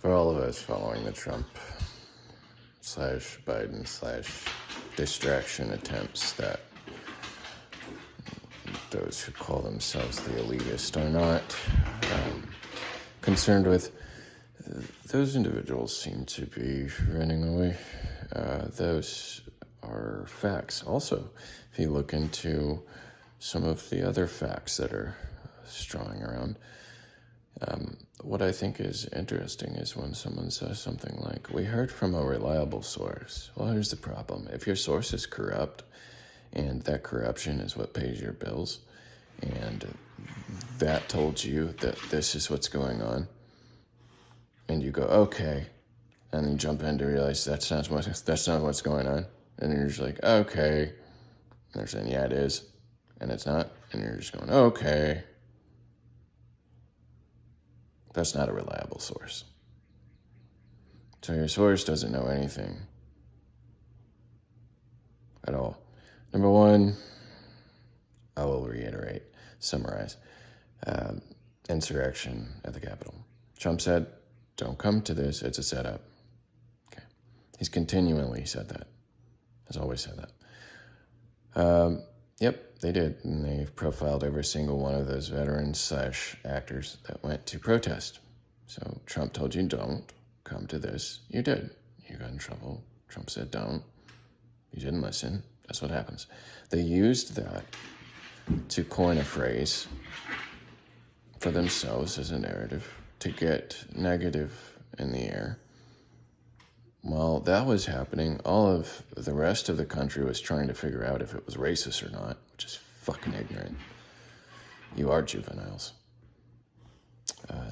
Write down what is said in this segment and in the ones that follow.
For all of us following the Trump / Biden / distraction attempts that those who call themselves the elitist are not concerned with, those individuals seem to be running away. Those are facts. Also, if you look into some of the other facts that are strawing around, what I think is interesting is when someone says something like, we heard from a reliable source. Well, here's the problem. If your source is corrupt, and that corruption is what pays your bills, and that told you that this is what's going on, and you go, okay, and then jump in to realize that's not what's going on, and you're just like, okay, and they're saying, yeah, it is, and it's not, and you're just going, okay. That's not a reliable source. So your source doesn't know anything at all. Number one, I will reiterate, summarize, insurrection at the Capitol. Trump said, don't come to this, it's a setup. Okay. He's continually said that. Has always said that. Yep, they did. And they've profiled every single one of those veterans / actors that went to protest. So Trump told you, don't come to this. You did. You got in trouble. Trump said, don't. You didn't listen. That's what happens. They used that to coin a phrase for themselves as a narrative to get negative in the air. While that was happening, all of the rest of the country was trying to figure out if it was racist or not, which is fucking ignorant. You are juveniles.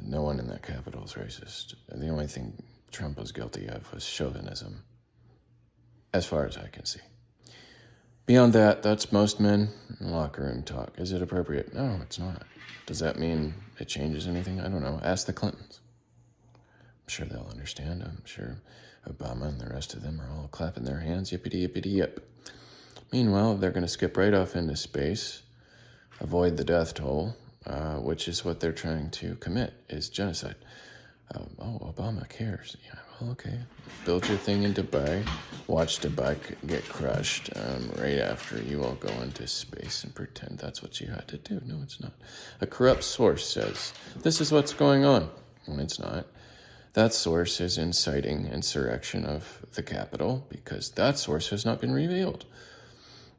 No one in that Capitol is racist. The only thing Trump was guilty of was chauvinism, as far as I can see. Beyond that, that's most men in locker room talk. Is it appropriate? No, it's not. Does that mean it changes anything? I don't know. Ask the Clintons. I'm sure they'll understand. I'm sure Obama and the rest of them are all clapping their hands, yippity-yippity-yip. Meanwhile, they're going to skip right off into space, avoid the death toll, which is what they're trying to commit, is genocide. Obama cares. Yeah, well, okay. Build your thing in Dubai, watch Dubai get crushed right after you all go into space and pretend that's what you had to do. No, it's not. A corrupt source says, this is what's going on, when it's not. That source is inciting insurrection of the Capitol because that source has not been revealed.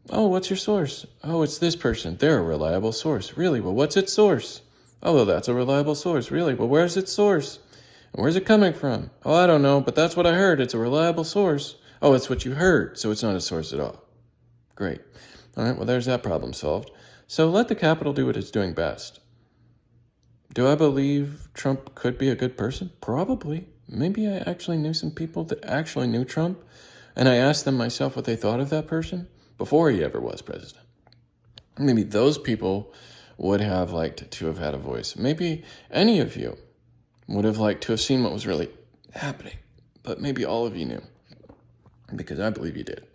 Oh, what's your source? Oh, it's this person. They're a reliable source. Really? Well, what's its source? Oh, well, that's a reliable source. Really? Well, where's its source? And where's it coming from? Oh, I don't know, but that's what I heard. It's a reliable source. Oh, it's what you heard, so it's not a source at all. Great. All right, well, there's that problem solved. So let the Capitol do what it's doing best. Do I believe Trump could be a good person? Probably. Maybe I actually knew some people that actually knew Trump, and I asked them myself what they thought of that person before he ever was president. Maybe those people would have liked to have had a voice. Maybe any of you would have liked to have seen what was really happening, but maybe all of you knew, because I believe you did.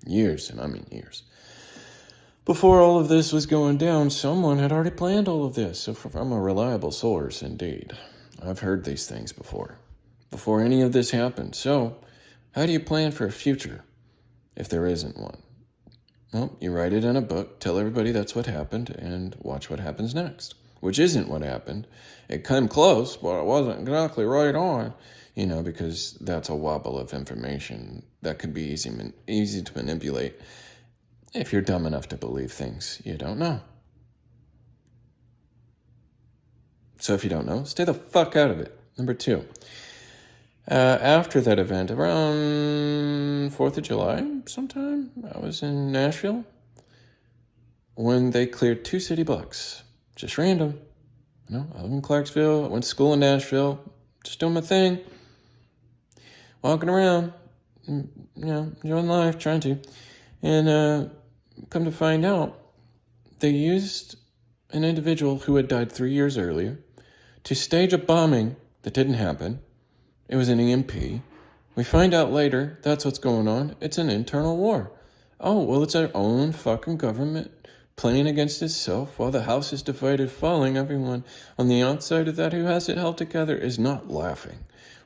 Years, and I mean years. Before all of this was going down, someone had already planned all of this. So from a reliable source, indeed. I've heard these things before any of this happened. So how do you plan for a future if there isn't one? Well, you write it in a book, tell everybody that's what happened, and watch what happens next, which isn't what happened. It came close, but it wasn't exactly right on, because that's a wobble of information that could be easy to manipulate if you're dumb enough to believe things you don't know. So if you don't know, stay the fuck out of it. Number 2, after that event, around 4th of July sometime, I was in Nashville when they cleared 2 city blocks. Just random. I live in Clarksville. I went to school in Nashville. Just doing my thing. Walking around, enjoying life, trying to. And come to find out, they used an individual who had died 3 years earlier to stage a bombing that didn't happen. It was an EMP. We find out later that's what's going on. It's an internal war. Oh, well, it's our own fucking government playing against itself while the house is divided, falling. Everyone on the outside of that who has it held together is not laughing.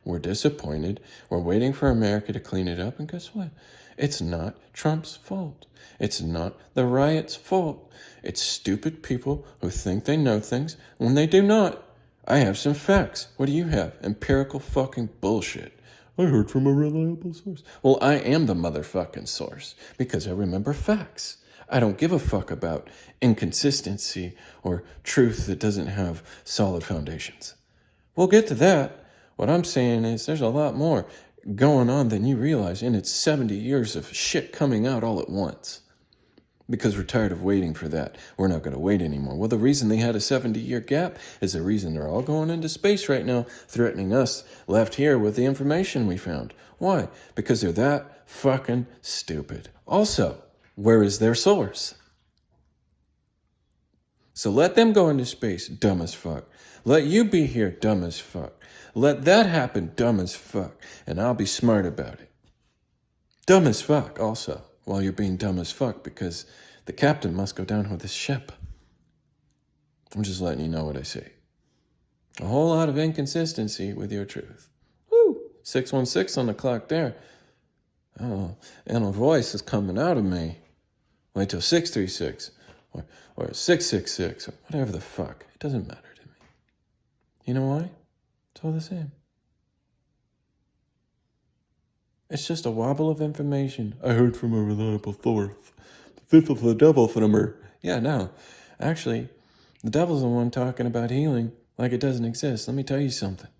We're disappointed. We're waiting for America to clean it up. And guess what? It's not Trump's fault. It's not the riot's fault. It's stupid people who think they know things when they do not. I have some facts. What do you have? Empirical fucking bullshit. I heard from a reliable source. Well, I am the motherfucking source because I remember facts. I don't give a fuck about inconsistency or truth that doesn't have solid foundations. We'll get to that. What I'm saying is there's a lot more going on than you realize, and it's 70 years of shit coming out all at once. Because we're tired of waiting for that. We're not going to wait anymore. Well, the reason they had a 70-year gap is the reason they're all going into space right now, threatening us left here with the information we found. Why? Because they're that fucking stupid. Also, where is their source? So let them go into space, dumb as fuck. Let you be here, dumb as fuck. Let that happen, dumb as fuck. And I'll be smart about it. Dumb as fuck, also, while you're being dumb as fuck, because the captain must go down with his ship. I'm just letting you know what I see. A whole lot of inconsistency with your truth. Woo! 616 on the clock there. Oh, and a voice is coming out of me. Wait till 636 or 666 or whatever the fuck. It doesn't matter to me. You know why? It's all the same. It's just a wobble of information. I heard from a reliable source. Fifth of the devil from her. Yeah, no. Actually, the devil's the one talking about healing like it doesn't exist. Let me tell you something.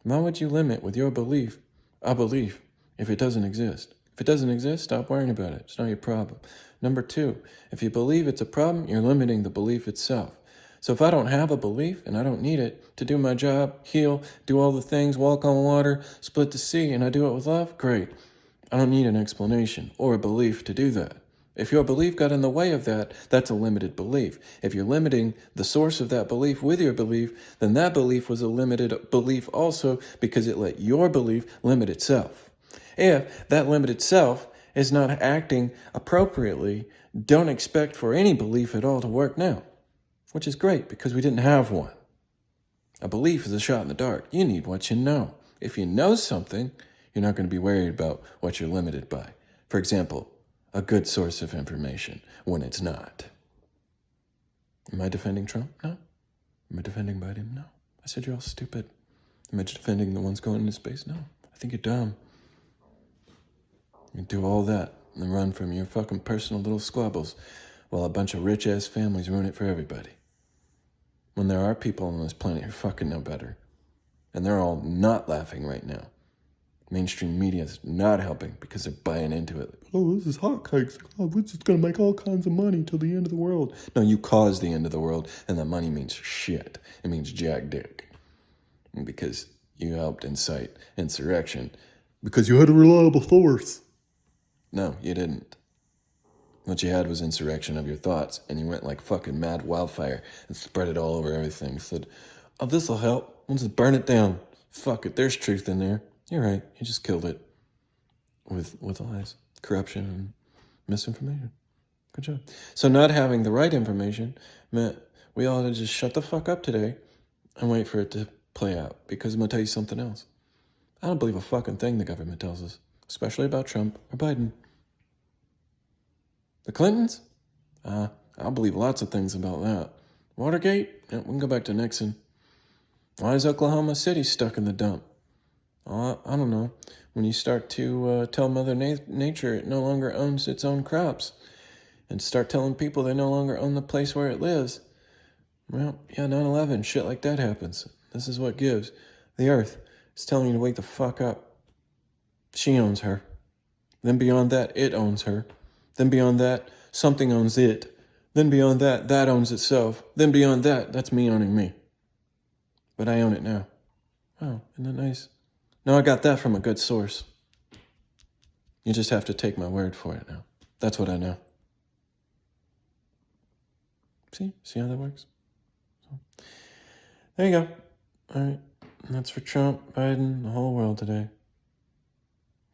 Why would you limit with your belief a belief if it doesn't exist? If it doesn't exist, stop worrying about it. It's not your problem. Number two, if you believe it's a problem, you're limiting the belief itself. So if I don't have a belief and I don't need it to do my job, heal, do all the things, walk on water, split the sea, and I do it with love, great. I don't need an explanation or a belief to do that. If your belief got in the way of that, that's a limited belief. If you're limiting the source of that belief with your belief, then that belief was a limited belief also because it let your belief limit itself. If that limited self is not acting appropriately, don't expect for any belief at all to work now. Which is great because we didn't have one. A belief is a shot in the dark. You need what you know. If you know something, you're not going to be worried about what you're limited by. For example, a good source of information when it's not. Am I defending Trump? No. Am I defending Biden? No. I said you're all stupid. Am I defending the ones going into space? No. I think you're dumb. You do all that and run from your fucking personal little squabbles while a bunch of rich-ass families ruin it for everybody. When there are people on this planet who fucking know better. And they're all not laughing right now. Mainstream media is not helping because they're buying into it. Oh, this is hotcakes. Oh, we're just going to make all kinds of money till the end of the world. No, you caused the end of the world, and that money means shit. It means jack dick. And because you helped incite insurrection. Because you had a reliable source. No, you didn't. What you had was insurrection of your thoughts, and you went like fucking mad wildfire and spread it all over everything. Said, oh, this'll help. We'll just burn it down. Fuck it, there's truth in there. You're right, you just killed it. With lies, corruption, and misinformation. Good job. So not having the right information meant we all had to just shut the fuck up today and wait for it to play out. Because I'm going to tell you something else. I don't believe a fucking thing the government tells us, especially about Trump or Biden. The Clintons? I'll believe lots of things about that. Watergate? Yeah, we can go back to Nixon. Why is Oklahoma City stuck in the dump? I don't know. When you start to tell Mother Nature it no longer owns its own crops and start telling people they no longer own the place where it lives, well, yeah, 9/11, shit like that happens. This is what gives. The earth is telling you to wake the fuck up. She owns her. Then beyond that, it owns her. Then beyond that, something owns it. Then beyond that, that owns itself. Then beyond that, that's me owning me. But I own it now. Wow, isn't that nice? No, I got that from a good source. You just have to take my word for it now. That's what I know. See how that works? So, there you go. All right, and that's for Trump, Biden, the whole world today.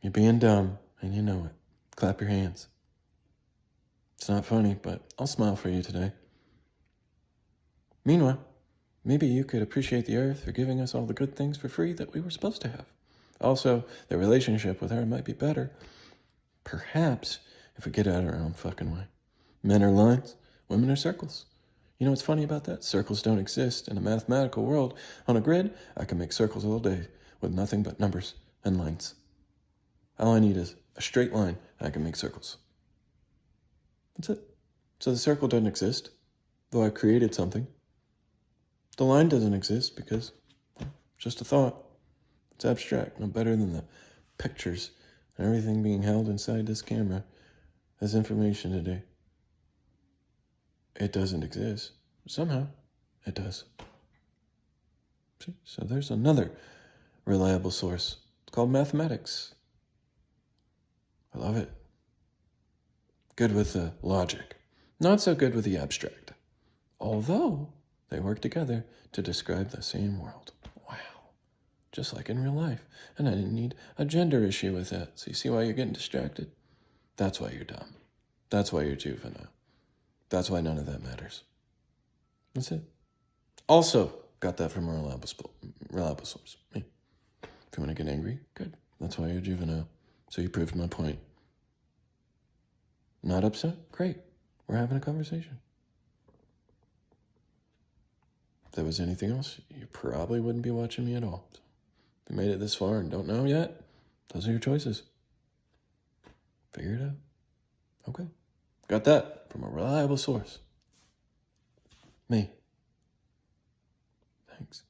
You're being dumb, and you know it. Clap your hands. It's not funny, but I'll smile for you today. Meanwhile, maybe you could appreciate the earth for giving us all the good things for free that we were supposed to have. Also, the relationship with her might be better. Perhaps if we get out of our own fucking way. Men are lines, women are circles. You know what's funny about that? Circles don't exist in a mathematical world. On a grid, I can make circles all day with nothing but numbers and lines. All I need is a straight line, and I can make circles. That's it. So the circle doesn't exist, though I created something. The line doesn't exist because it's just a thought. It's abstract, no better than the pictures and everything being held inside this camera as information today. It doesn't exist. Somehow, it does. See? So there's another reliable source. It's called mathematics. I love it. Good with the logic. Not so good with the abstract. Although they work together to describe the same world. Wow. Just like in real life. And I didn't need a gender issue with that. So you see why you're getting distracted? That's why you're dumb. That's why you're juvenile. That's why none of that matters. That's it. Also, got that from a reliable source. Me. If you want to get angry, good. That's why you're juvenile. So you proved my point. Not upset? Great. We're having a conversation. If there was anything else, you probably wouldn't be watching me at all. So if you made it this far and don't know yet, those are your choices. Figure it out. Okay. Got that from a reliable source. Me. Thanks.